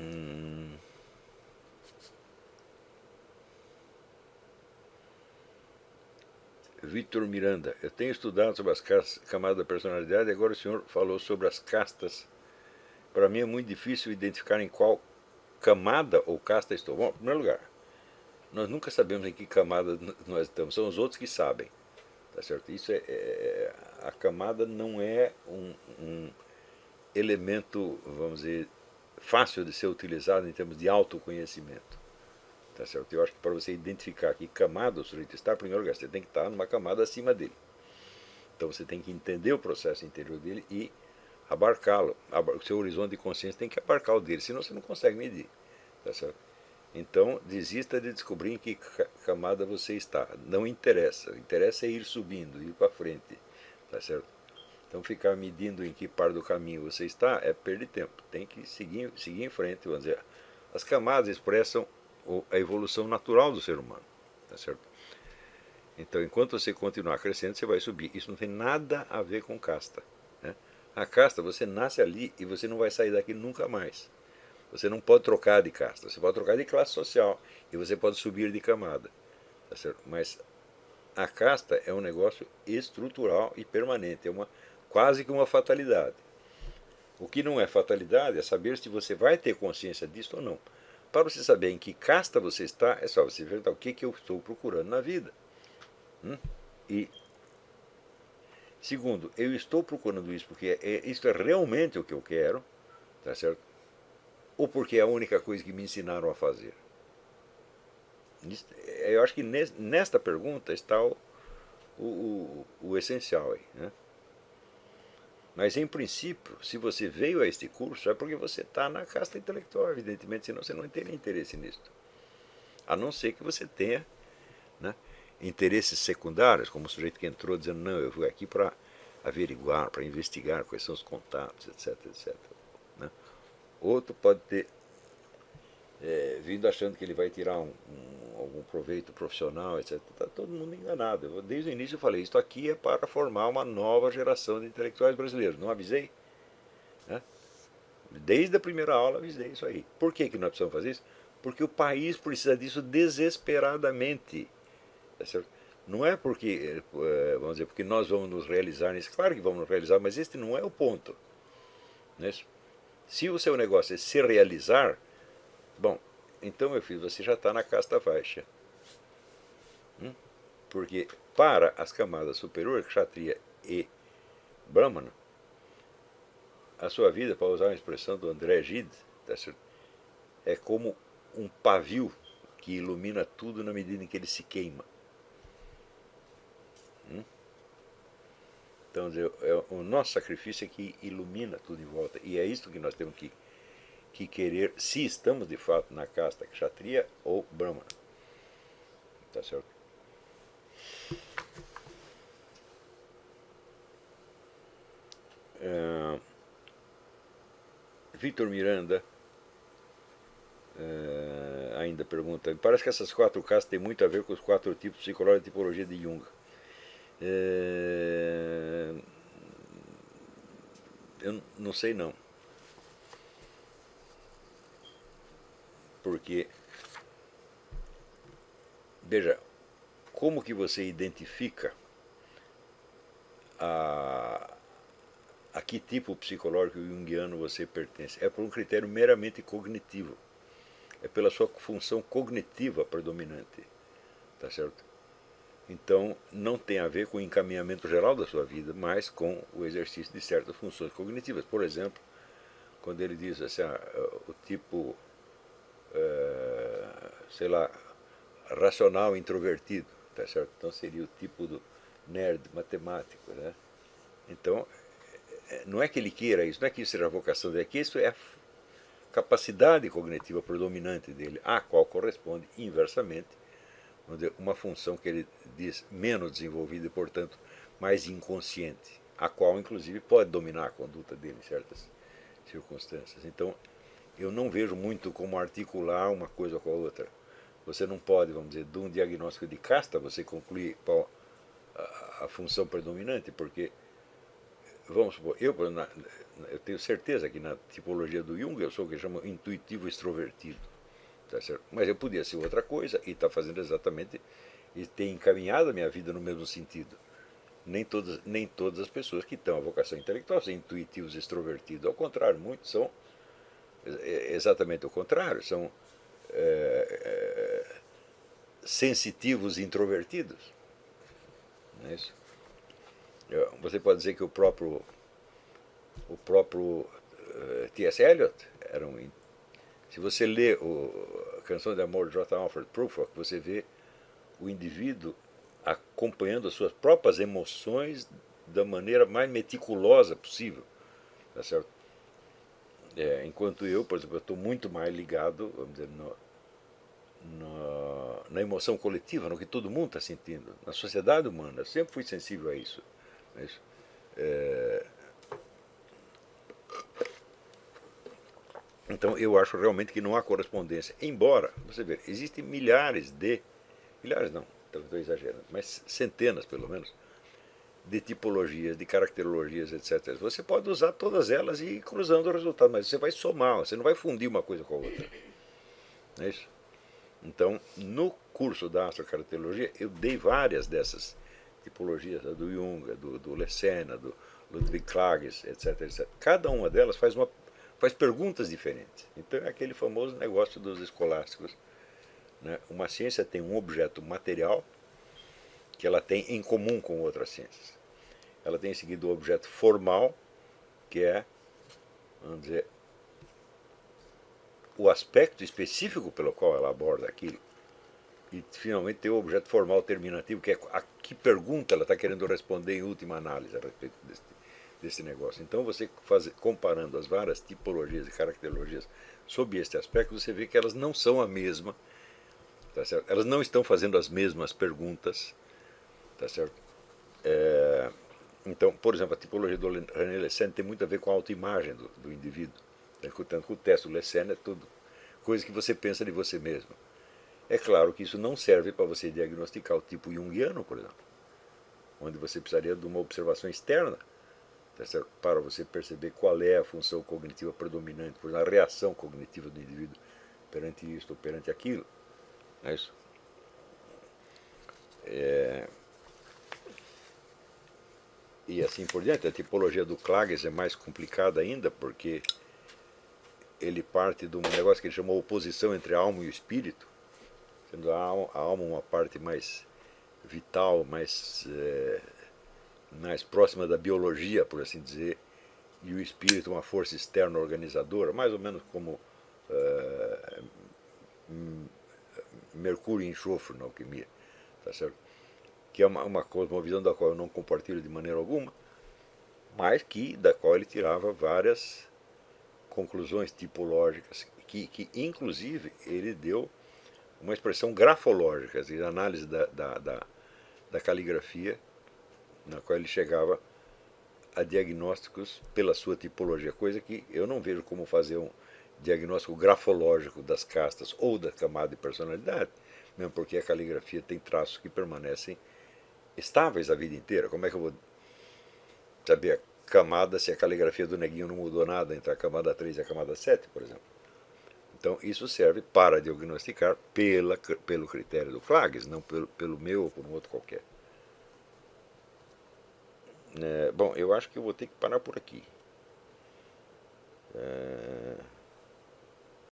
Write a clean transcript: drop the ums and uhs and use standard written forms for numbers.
Hum, Vitor Miranda, eu tenho estudado sobre as camadas da personalidade e agora o senhor falou sobre as castas. Para mim é muito difícil identificar em qual camada ou casta estou. Bom, em primeiro lugar, nós nunca sabemos em que camada nós estamos, são os outros que sabem, tá certo? A camada não é um elemento, vamos dizer, fácil de ser utilizado em termos de autoconhecimento. Tá certo? Eu acho que para você identificar que camada o sujeito está, em primeiro lugar, você tem que estar numa camada acima dele. Então você tem que entender o processo interior dele e abarcá-lo. O seu horizonte de consciência tem que abarcar o dele, senão você não consegue medir. Tá certo? Então desista de descobrir em que camada você está. Não interessa. O interessa é ir subindo, ir para frente. Tá certo? Então ficar medindo em que parte do caminho você está é perder tempo. Tem que seguir em frente. Vamos dizer, as camadas expressam a evolução natural do ser humano. Tá certo? Então, enquanto você continuar crescendo, você vai subir. Isso não tem nada a ver com casta. Né? A casta, você nasce ali e você não vai sair daqui nunca mais. Você não pode trocar de casta. Você pode trocar de classe social e você pode subir de camada. Tá certo? Mas a casta é um negócio estrutural e permanente. É quase que uma fatalidade. O que não é fatalidade é saber se você vai ter consciência disso ou não. Para você saber em que casta você está, é só você perguntar o que eu estou procurando na vida. E segundo, eu estou procurando isso porque isso é realmente o que eu quero, tá certo? Ou porque é a única coisa que me ensinaram a fazer? Eu acho que nesta pergunta está o essencial aí, né? Mas em princípio, se você veio a este curso é porque você está na casta intelectual, evidentemente, senão você não teria interesse nisso. A não ser que você tenha, né, interesses secundários, como o sujeito que entrou dizendo, não, eu vou aqui para averiguar, para investigar quais são os contatos, etc, etc. Né? Outro pode ter vindo achando que ele vai tirar algum proveito profissional, etc. Está todo mundo enganado. Desde o início eu falei, isso aqui é para formar uma nova geração de intelectuais brasileiros. Não avisei? Né? Desde a primeira aula avisei isso aí. Por que nós precisamos fazer isso? Porque o país precisa disso desesperadamente. Tá certo? Não é porque, vamos dizer, porque nós vamos nos realizar nisso. Claro que vamos nos realizar, mas este não é o ponto. Não é isso? Se o seu negócio é se realizar, bom, então, meu filho, você já está na casta baixa. Porque para as camadas superiores, Kshatriya e Brahmana, a sua vida, para usar uma expressão do André Gide, tá certo? É como um pavio que ilumina tudo na medida em que ele se queima. Então, o nosso sacrifício é que ilumina tudo em volta. E é isso que nós temos que querer, se estamos de fato na casta Kshatriya ou Brahmana. Tá certo? Vitor Miranda ainda pergunta: parece que essas quatro castas têm muito a ver com os quatro tipos psicológicos e tipologia de Jung. É, eu não sei não, porque veja, como que você identifica a, a que tipo psicológico junguiano você pertence? É por um critério meramente cognitivo, é pela sua função cognitiva predominante, tá certo? Então não tem a ver com o encaminhamento geral da sua vida, mas com o exercício de certas funções cognitivas. Por exemplo, quando ele diz assim, o tipo, sei lá, racional introvertido, tá certo? Então seria o tipo do nerd matemático, né? Então, não é que ele queira isso, não é que isso seja a vocação dele, é que isso é a capacidade cognitiva predominante dele, a qual corresponde inversamente uma função que ele diz menos desenvolvida e, portanto, mais inconsciente, a qual, inclusive, pode dominar a conduta dele em certas circunstâncias. Então, eu não vejo muito como articular uma coisa com a outra. Você não pode, vamos dizer, de um diagnóstico de casta, você concluir qual a função predominante, porque vamos supor, eu tenho certeza que na tipologia do Jung eu sou o que chama intuitivo extrovertido, tá certo? Mas eu podia ser outra coisa e estar fazendo exatamente, e ter encaminhado a minha vida no mesmo sentido. Nem todas as pessoas que têm a vocação intelectual são intuitivos extrovertidos, ao contrário, muitos são exatamente o contrário, são sensitivos introvertidos. Não é isso? Você pode dizer que o próprio T.S. Eliot era um. Se você lê a Canção de Amor de J. Alfred Prufrock, você vê o indivíduo acompanhando as suas próprias emoções da maneira mais meticulosa possível, tá certo? Enquanto eu, por exemplo, estou muito mais ligado, vamos dizer, na emoção coletiva, no que todo mundo está sentindo, na sociedade humana. Eu sempre fui sensível a isso. A isso. Então eu acho realmente que não há correspondência. Embora, você vê, existem milhares não, estou exagerando, mas centenas pelo menos, de tipologias, de caracterologias, etc. Você pode usar todas elas e ir cruzando o resultado, mas você vai somar, você não vai fundir uma coisa com a outra. Não é isso? Então, no curso da astrocaracterologia, eu dei várias dessas tipologias, do Jung, do Lessena, do Ludwig Klages, etc, etc. Cada uma delas faz perguntas diferentes. Então é aquele famoso negócio dos escolásticos. Né? Uma ciência tem um objeto material que ela tem em comum com outras ciências. Ela tem em seguida o objeto formal, que é, vamos dizer, o aspecto específico pelo qual ela aborda aquilo. E finalmente tem o objeto formal terminativo, que é a que pergunta ela está querendo responder em última análise a respeito desse negócio. Então você comparando as várias tipologias e caracterologias sob este aspecto, você vê que elas não são a mesma, tá certo? Elas não estão fazendo as mesmas perguntas, tá certo? Então, por exemplo, a tipologia do René Lessene tem muito a ver com a autoimagem do indivíduo. Tanto que o teste do Lessene é tudo coisa que você pensa de você mesmo. É claro que isso não serve para você diagnosticar o tipo junguiano, por exemplo, onde você precisaria de uma observação externa, tá certo? Para você perceber qual é a função cognitiva predominante, por exemplo, a reação cognitiva do indivíduo perante isto ou perante aquilo. Não é isso? E assim por diante. A tipologia do Klages é mais complicada ainda, porque ele parte de um negócio que ele chamou oposição entre a alma e o espírito, sendo a alma uma parte mais vital, mais próxima da biologia, por assim dizer, e o espírito uma força externa organizadora, mais ou menos como mercúrio e enxofre na alquimia, tá certo? Que é uma cosmovisão da qual eu não compartilho de maneira alguma, mas da qual ele tirava várias conclusões tipológicas, que inclusive ele deu uma expressão grafológica, a análise da caligrafia, na qual ele chegava a diagnósticos pela sua tipologia, coisa que eu não vejo como fazer um diagnóstico grafológico das castas ou da camada de personalidade, mesmo porque a caligrafia tem traços que permanecem estáveis a vida inteira. Como é que eu vou saber a camada se a caligrafia do neguinho não mudou nada entre a camada 3 e a camada 7, por exemplo? Então isso serve para diagnosticar pelo critério do Klages, não pelo meu ou por um outro qualquer. Bom, eu acho que eu vou ter que parar por aqui.